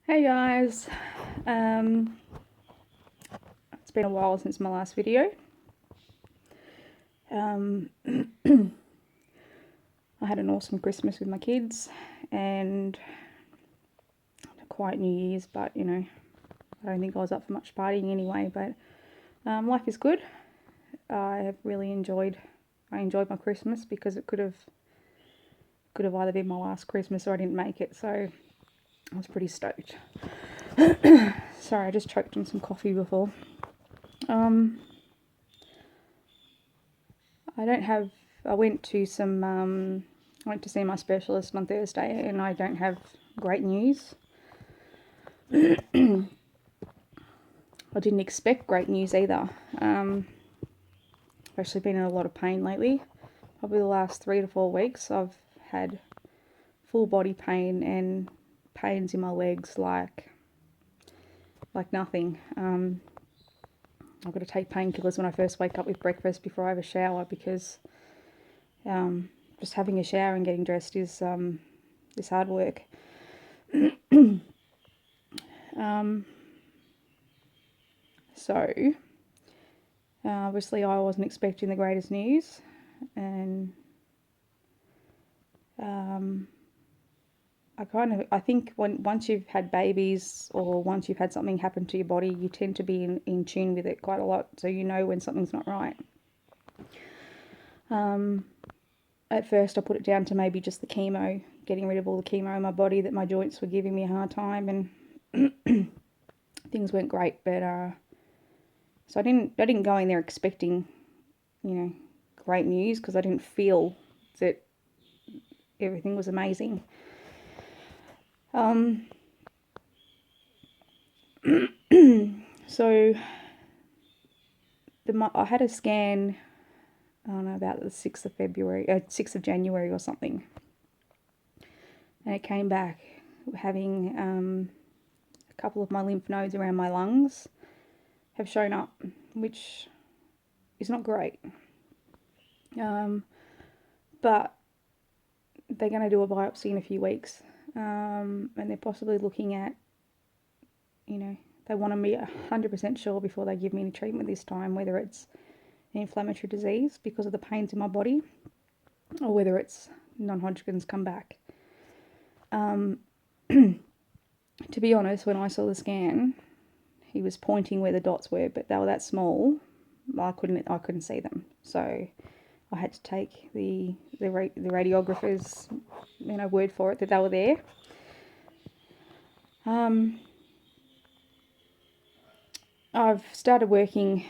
Hey guys, um, it's been a while since my last video. Um, I had an awesome Christmas with my kids and a quiet New Year's, but I don't think I was up for much partying anyway. But life is good. I have really enjoyed. I enjoyed my Christmas because it could have either been my last Christmas or I didn't make it, so I was pretty stoked. Sorry, I just choked on some coffee before. I don't have. I went to see my specialist on Thursday, and I don't have great news. I didn't expect great news either. I've actually been in a lot of pain lately. Probably the last 3 to 4 weeks, I've had full body pain and pains in my legs like nothing. I've got to take painkillers when I first wake up with breakfast before I have a shower because just having a shower and getting dressed is hard work. So obviously I wasn't expecting the greatest news, and I think once you've had babies or once you've had something happen to your body, you tend to be in tune with it quite a lot, so you know when something's not right. At first I put it down to maybe just the chemo, getting rid of all the chemo in my body, that my joints were giving me a hard time, and things went great, but so I didn't go in there expecting, great news, because I didn't feel that everything was amazing. So I had a scan, I don't know, about the 6th of February, 6th of January or something, and it came back having a couple of my lymph nodes around my lungs have shown up, which is not great. But they're going to do a biopsy in a few weeks, and they're possibly looking at, they want to be 100% sure before they give me any treatment this time, whether it's an inflammatory disease because of the pains in my body, or whether it's non-Hodgkin's come back. To be honest, when I saw the scan, he was pointing where the dots were, but they were that small, I couldn't see them. So I had to take the radiographer's word for it that they were there. I've started working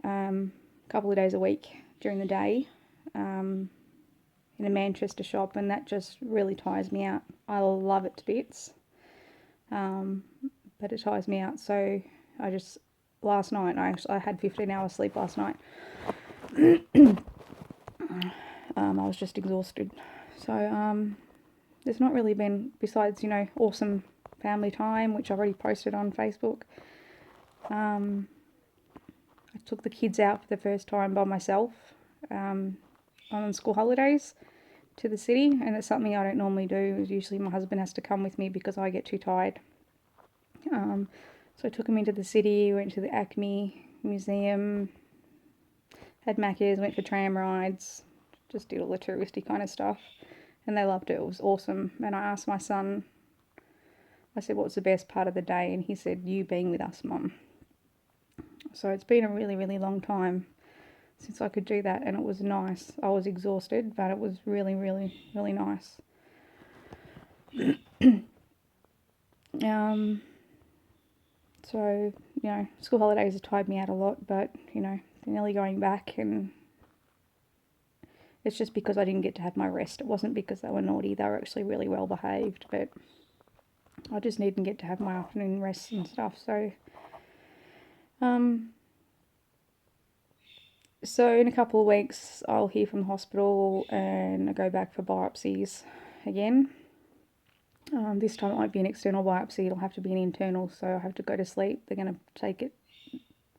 a couple of days a week during the day in a Manchester shop, and that just really tires me out. I love it to bits, but it tires me out. So last night I had 15 hours sleep last night. I was just exhausted. So there's not really been, besides awesome family time, which I've already posted on Facebook. I took the kids out for the first time by myself on school holidays to the city, and it's something I don't normally do. Usually my husband has to come with me because I get too tired. So I took him into the city, went to the Acme Museum, had Macca's, went for tram rides, just did all the touristy kind of stuff, and they loved it. It was awesome. And I asked my son, I said, what's the best part of the day? And he said, you being with us, Mum. So it's been a really, really long time since I could do that, and it was nice. I was exhausted, but it was really, really, really nice. So, school holidays have tired me out a lot, but, they're nearly going back, and it's just because I didn't get to have my rest. It wasn't because they were naughty. They were actually really well behaved, but I just didn't get to have my afternoon rest and stuff. So in a couple of weeks I'll hear from the hospital and I go back for biopsies again. This time it won't be an external biopsy, it'll have to be an internal, so I'll have to go to sleep. They're going to take it,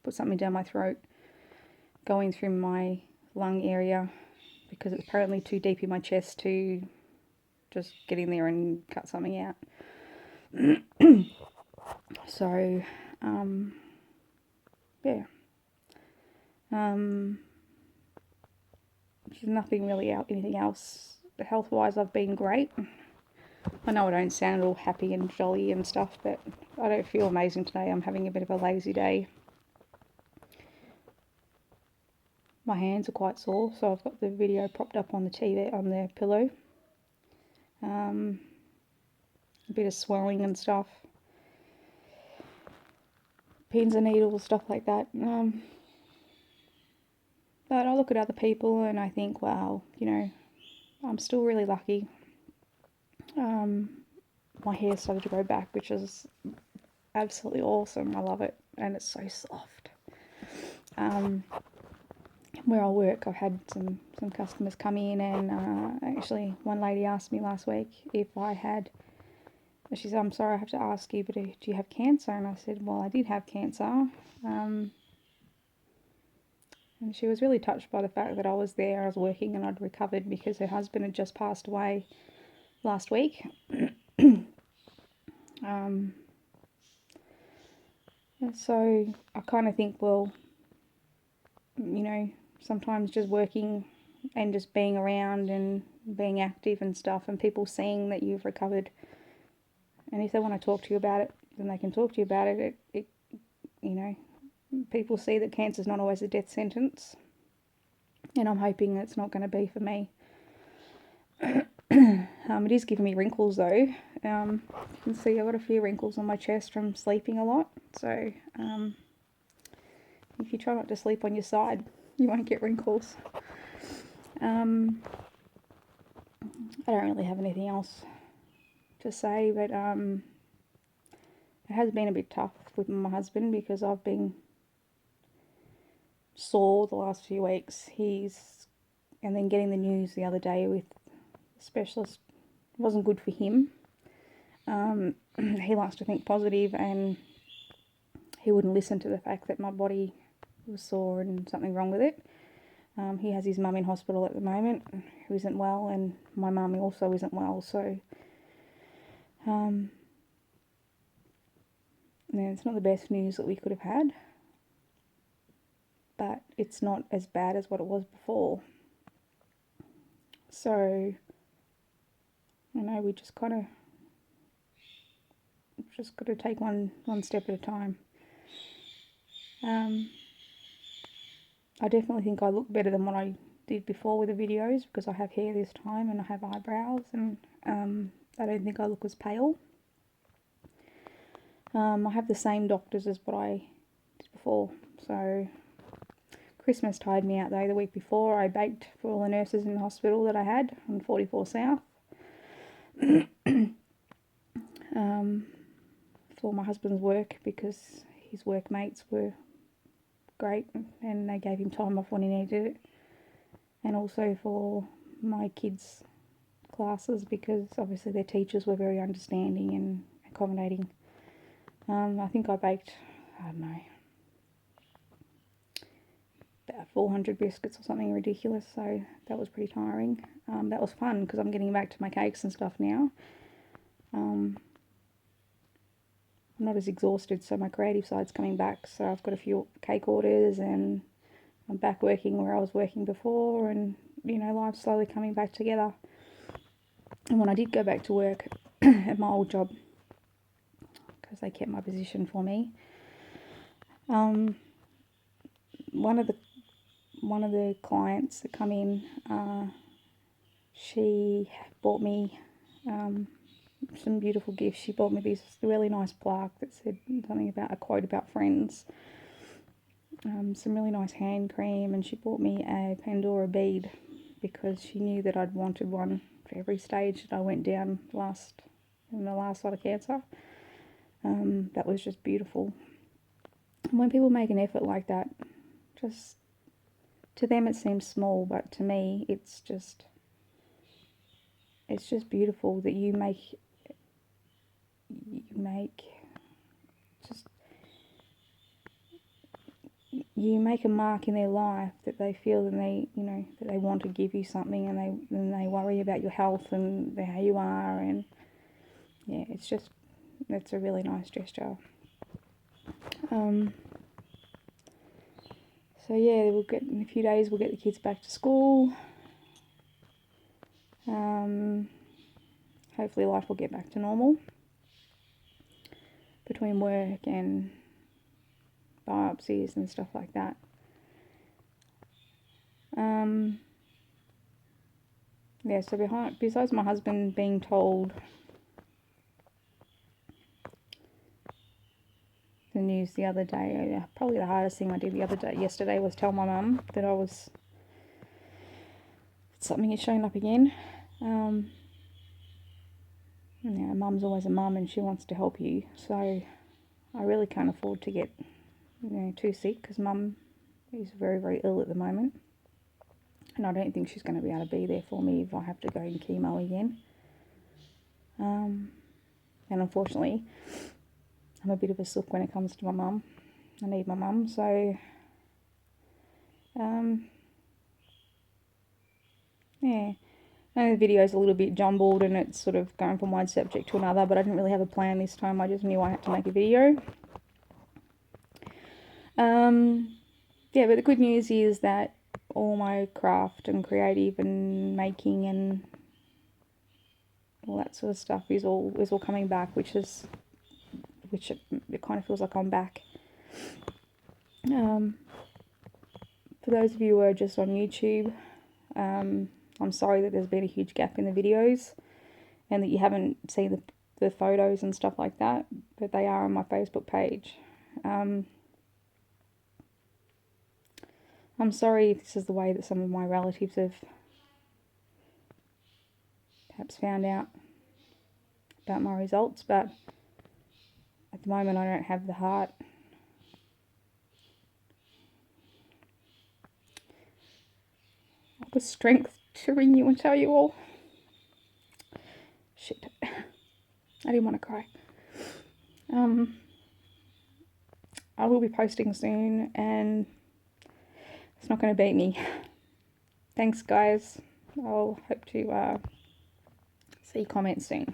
put something down my throat, going through my lung area, because it's apparently too deep in my chest to just get in there and cut something out. So, yeah. There's nothing really anything else. Health-wise, I've been great. I know I don't sound all happy and jolly and stuff, but I don't feel amazing today. I'm having a bit of a lazy day. My hands are quite sore, so I've got the video propped up on the TV, on the pillow. A bit of swelling and stuff. Pins and needles, stuff like that. But I look at other people and I think, wow, you know, I'm still really lucky. My hair started to grow back, which is absolutely awesome. I love it, and it's so soft. Where I work, I've had some customers come in, and actually one lady asked me last week if I had, she said, I'm sorry I have to ask you, but do you have cancer? And I said, well, I did have cancer. And she was really touched by the fact that I was there, I was working, and I'd recovered because her husband had just passed away last week. So I kind of think, well, you know, sometimes just working and just being around and being active and stuff, and people seeing that you've recovered, and if they want to talk to you about it, then they can talk to you about it. It you know, people see that cancer's not always a death sentence, and I'm hoping it's not going to be for me. It is giving me wrinkles though. You can see I've got a few wrinkles on my chest from sleeping a lot. So if you try not to sleep on your side, you won't get wrinkles. I don't really have anything else to say, but it has been a bit tough with my husband because I've been sore the last few weeks. And then getting the news the other day with the specialist wasn't good for him. He likes to think positive, and he wouldn't listen to the fact that my body was sore and something wrong with it. He has his mum in hospital at the moment who isn't well, and my mum also isn't well, so it's not the best news that we could have had, but it's not as bad as what it was before. So, you know, we just kind of just got to take one step at a time. I definitely think I look better than what I did before with the videos because I have hair this time and I have eyebrows, and I don't think I look as pale. I have the same doctors as what I did before, so Christmas tired me out though. The week before I baked for all the nurses in the hospital that I had on 44 South. For my husband's work, because his workmates were great and they gave him time off when he needed it, and also for my kids' classes because obviously their teachers were very understanding and accommodating. I think I baked, I don't know, about 400 biscuits or something ridiculous, so that was pretty tiring. That was fun because I'm getting back to my cakes and stuff now. I'm not as exhausted, so my creative side's coming back, so I've got a few cake orders and I'm back working where I was working before, and you know, life's slowly coming back together. And when I did go back to work at my old job, because they kept my position for me, one of the clients that come in, she bought me some beautiful gifts. She bought me this really nice plaque that said something about a quote about friends, some really nice hand cream, and she bought me a Pandora bead because she knew that I'd wanted one for every stage that I went down in the last lot of cancer. That was just beautiful. And when people make an effort like that, just to them it seems small, but to me it's just beautiful that you make a mark in their life, that they feel that that they want to give you something, and they worry about your health and how you are, and yeah, it's a really nice gesture. So yeah, we'll get in a few days. We'll get the kids back to school. Hopefully, life will get back to normal between work and biopsies and stuff like that. Yeah. So besides my husband being told the news the other day, probably the hardest thing I did yesterday was tell my mum that something had shown up again. Mum's always a mum and she wants to help you, so I really can't afford to get too sick, because Mum is very, very ill at the moment, and I don't think she's going to be able to be there for me if I have to go in chemo again. And unfortunately, I'm a bit of a sook when it comes to my mum. I need my mum, so yeah. And the video's a little bit jumbled and it's sort of going from one subject to another, but I didn't really have a plan this time. I just knew I had to make a video. Yeah, but the good news is that all my craft and creative and making and all that sort of stuff is all coming back, which it kind of feels like I'm back. For those of you who are just on YouTube, I'm sorry that there's been a huge gap in the videos and that you haven't seen the photos and stuff like that, but they are on my Facebook page. I'm sorry if this is the way that some of my relatives have perhaps found out about my results, but at the moment I don't have the heart or the strength to ring you and tell you all. Shit. I didn't want to cry. I will be posting soon and it's not going to beat me. Thanks guys. I'll hope to see comments soon.